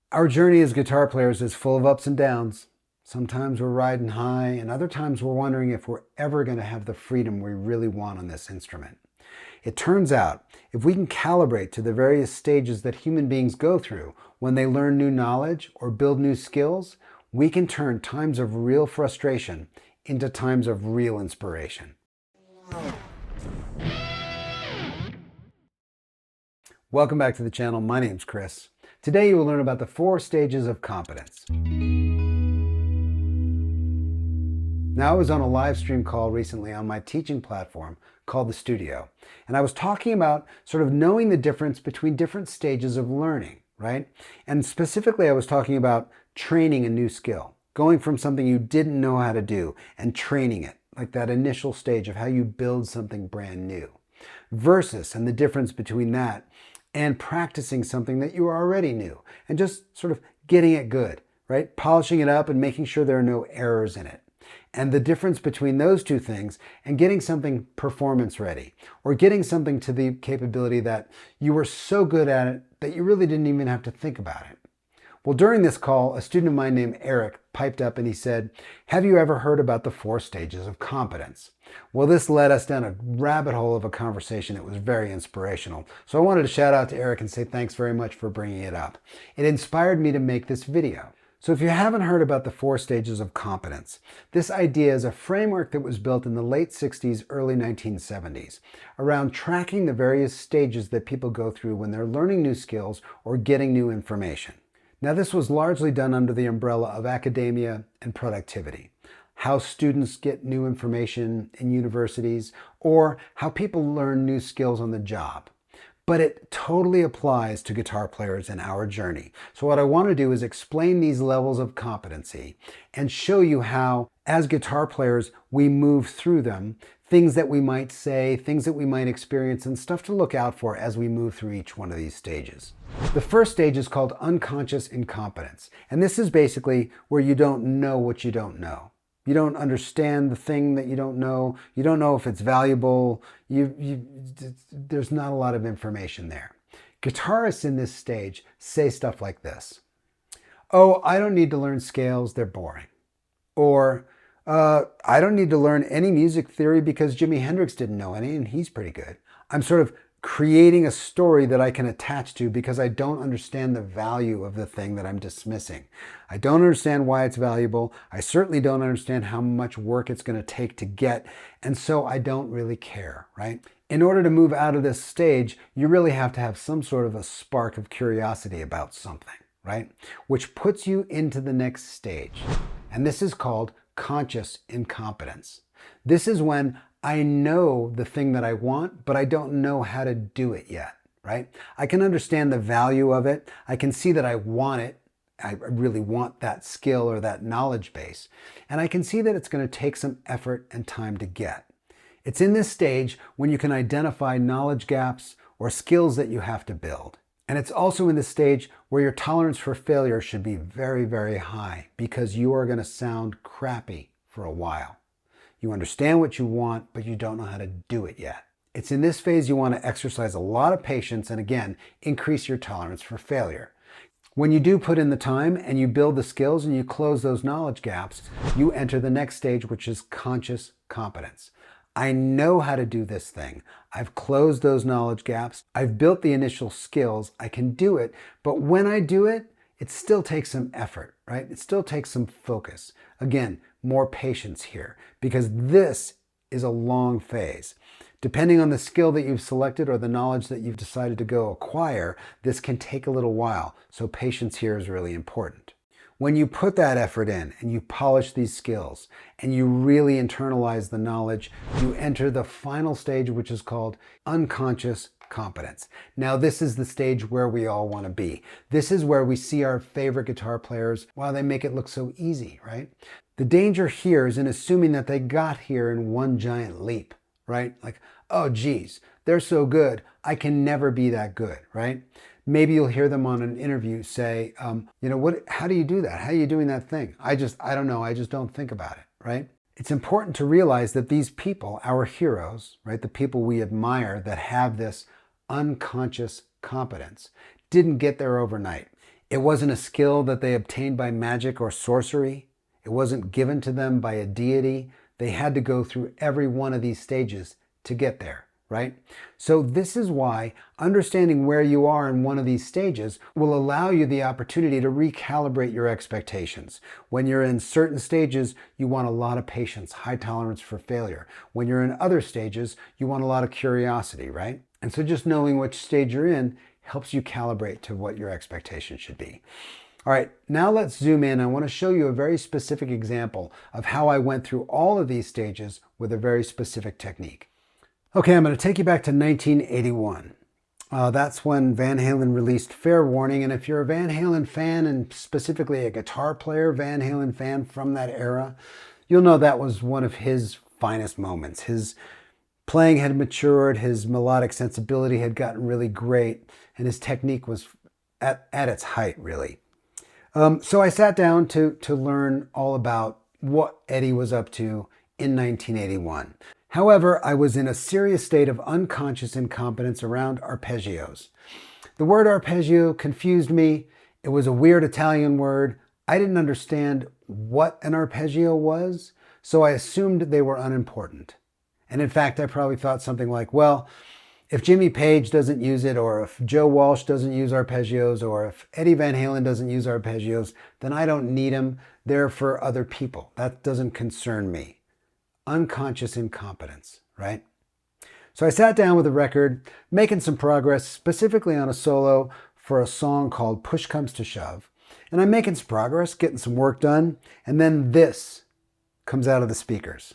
Our journey as guitar players is full of ups and downs. Sometimes we're riding high, and other times we're wondering if we're ever going to have the freedom we really want on this instrument. It turns out, if we can calibrate to the various stages that human beings go through when they learn new knowledge or build new skills, we can turn times of real frustration into times of real inspiration. Welcome back to the channel. My name's Chris. Today you will learn about the 4 stages of competence. Now, I was on a live stream call recently on my teaching platform called The Studio, and I was talking about sort of knowing the difference between different stages of learning, right? And specifically, I was talking about training a new skill, going from something you didn't know how to do and training it, like that initial stage of how you build something brand new, versus, and the difference between that and practicing something that you already knew and just sort of getting it good, right? Polishing it up and making sure there are no errors in it. And the difference between those two things and getting something performance ready or getting something to the capability that you were so good at it that you really didn't even have to think about it. Well, during this call, a student of mine named Eric piped up and he said, "Have you ever heard about the 4 stages of competence?" Well, this led us down a rabbit hole of a conversation that was very inspirational. So I wanted to shout out to Eric and say thanks very much for bringing it up. It inspired me to make this video. So if you haven't heard about the 4 stages of competence, this idea is a framework that was built in the late 60s, early 1970s, around tracking the various stages that people go through when they're learning new skills or getting new information. Now, this was largely done under the umbrella of academia and productivity, how students get new information in universities, or how people learn new skills on the job. But it totally applies to guitar players in our journey. So what I want to do is explain these levels of competency and show you how, as guitar players, we move through them, things that we might say, things that we might experience, and stuff to look out for as we move through each one of these stages. The first stage is called unconscious incompetence. And this is basically where you don't know what you don't know. You don't understand the thing that you don't know. You don't know if it's valuable. There's not a lot of information there. Guitarists in this stage say stuff like this. "Oh, I don't need to learn scales. They're boring." Or, "I don't need to learn any music theory because Jimi Hendrix didn't know any and he's pretty good. I'm sort of creating a story that I can attach to because I don't understand the value of the thing that I'm dismissing. I don't understand why it's valuable. I certainly don't understand how much work it's going to take to get, and so I don't really care," right? In order to move out of this stage, you really have to have some sort of a spark of curiosity about something, right? Which puts you into the next stage. And this is called conscious incompetence. This is when I know the thing that I want, but I don't know how to do it yet, right? I can understand the value of it. I can see that I want it. I really want that skill or that knowledge base. And I can see that it's going to take some effort and time to get. It's in this stage when you can identify knowledge gaps or skills that you have to build. And it's also in this stage where your tolerance for failure should be very, very high because you are going to sound crappy for a while. You understand what you want, but you don't know how to do it yet. It's in this phase you want to exercise a lot of patience and, again, increase your tolerance for failure. When you do put in the time and you build the skills and you close those knowledge gaps, you enter the next stage, which is conscious competence. I know how to do this thing. I've closed those knowledge gaps. I've built the initial skills. I can do it. But when I do it, it still takes some effort, right? It still takes some focus. Again, more patience here because this is a long phase. Depending on the skill that you've selected or the knowledge that you've decided to go acquire, this can take a little while. So patience here is really important. When you put that effort in and you polish these skills and you really internalize the knowledge, you enter the final stage, which is called unconscious competence. Now, this is the stage where we all want to be. This is where we see our favorite guitar players, wow, they make it look so easy, right? The danger here is in assuming that they got here in one giant leap, right? Like, oh, geez, they're so good. I can never be that good, right? Maybe you'll hear them on an interview say, how do you do that? How are you doing that thing? I don't know. I just don't think about it, right? It's important to realize that these people, our heroes, right, the people we admire that have this unconscious competence, didn't get there overnight. It wasn't a skill that they obtained by magic or sorcery. It wasn't given to them by a deity. They had to go through every one of these stages to get there, right? So this is why understanding where you are in one of these stages will allow you the opportunity to recalibrate your expectations. When you're in certain stages, you want a lot of patience, high tolerance for failure. When you're in other stages, you want a lot of curiosity, right? And so just knowing which stage you're in helps you calibrate to what your expectations should be. All right, now let's zoom in. I want to show you a very specific example of how I went through all of these stages with a very specific technique. Okay, I'm going to take you back to 1981. That's when Van Halen released Fair Warning. And if you're a Van Halen fan, and specifically a guitar player Van Halen fan from that era, you'll know that was one of his finest moments. His playing had matured, his melodic sensibility had gotten really great, and his technique was at its height, really. So I sat down to learn all about what Eddie was up to in 1981. However, I was in a serious state of unconscious incompetence around arpeggios. The word arpeggio confused me. It was a weird Italian word. I didn't understand what an arpeggio was, so I assumed they were unimportant. And in fact, I probably thought something like, well, if Jimmy Page doesn't use it, or if Joe Walsh doesn't use arpeggios, or if Eddie Van Halen doesn't use arpeggios, then I don't need them. They're for other people. That doesn't concern me. Unconscious incompetence, right? So I sat down with a record, making some progress, specifically on a solo for a song called Push Comes to Shove. And I'm making some progress, getting some work done, and then this comes out of the speakers.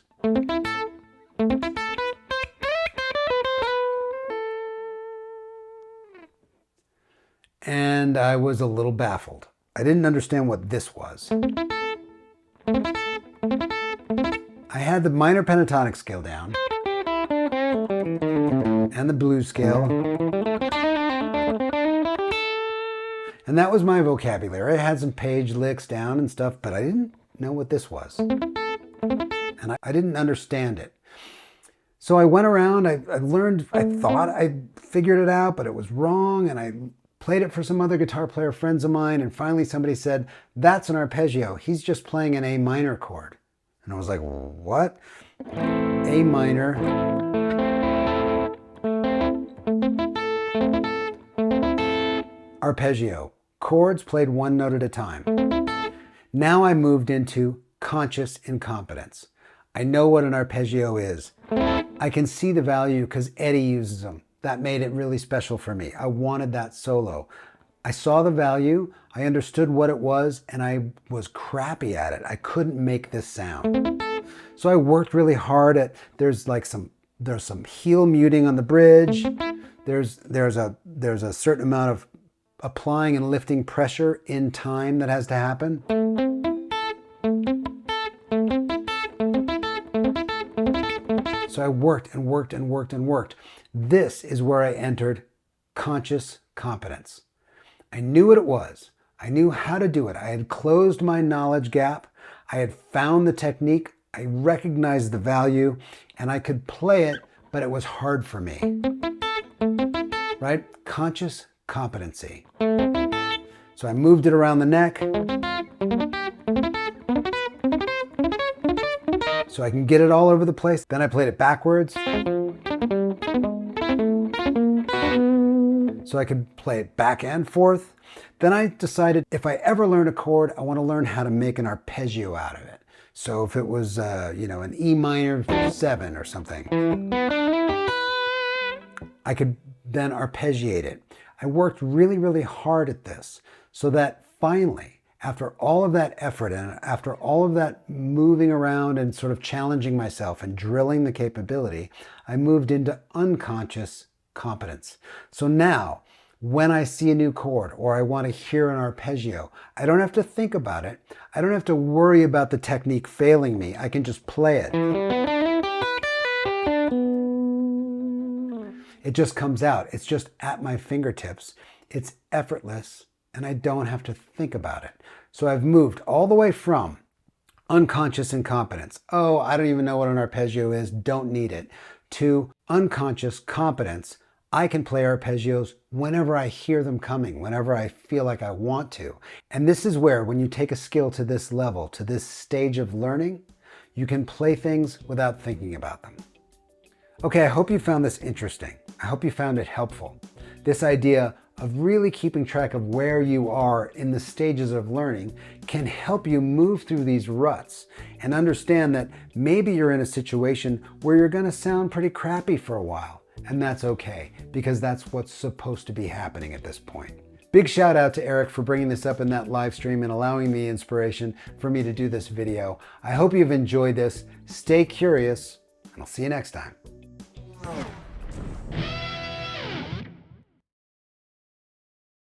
And I was a little baffled. I didn't understand what this was. I had the minor pentatonic scale down, and the blues scale, and that was my vocabulary. I had some Page licks down and stuff, but I didn't know what this was. And I didn't understand it. So I went around, I learned, I thought I figured it out, but it was wrong, and I played it for some other guitar player friends of mine, and finally somebody said, that's an arpeggio. He's just playing an A minor chord. And I was like, what? A minor. Arpeggio. Chords played one note at a time. Now I moved into conscious incompetence. I know what an arpeggio is. I can see the value because Eddie uses them. That made it really special for me. I wanted that solo. I saw the value, I understood what it was, and I was crappy at it. I couldn't make this sound. So I worked really hard at, there's some heel muting on the bridge. There's a certain amount of applying and lifting pressure in time that has to happen. So I worked and worked and worked and worked. This is where I entered conscious competence. I knew what it was. I knew how to do it. I had closed my knowledge gap. I had found the technique. I recognized the value, and I could play it, but it was hard for me. Right? Conscious competency. So I moved it around the neck so I can get it all over the place. Then I played it backwards so I could play it back and forth. Then I decided if I ever learn a chord, I want to learn how to make an arpeggio out of it. So if it was, an E minor 7 or something, I could then arpeggiate it. I worked really, really hard at this so that finally, after all of that effort and after all of that moving around and sort of challenging myself and drilling the capability, I moved into unconscious competence. So now, when I see a new chord or I want to hear an arpeggio, I don't have to think about it. I don't have to worry about the technique failing me. I can just play it. It just comes out. It's just at my fingertips. It's effortless, and I don't have to think about it. So I've moved all the way from unconscious incompetence. Oh, I don't even know what an arpeggio is. Don't need it. To unconscious competence. I can play arpeggios whenever I hear them coming, whenever I feel like I want to. And this is where, when you take a skill to this level, to this stage of learning, you can play things without thinking about them. Okay, I hope you found this interesting. I hope you found it helpful. This idea of really keeping track of where you are in the stages of learning can help you move through these ruts and understand that maybe you're in a situation where you're going to sound pretty crappy for a while. And that's okay, because that's what's supposed to be happening at this point. Big shout out to Eric for bringing this up in that live stream and allowing me inspiration for me to do this video. I hope you've enjoyed this. Stay curious, and I'll see you next time.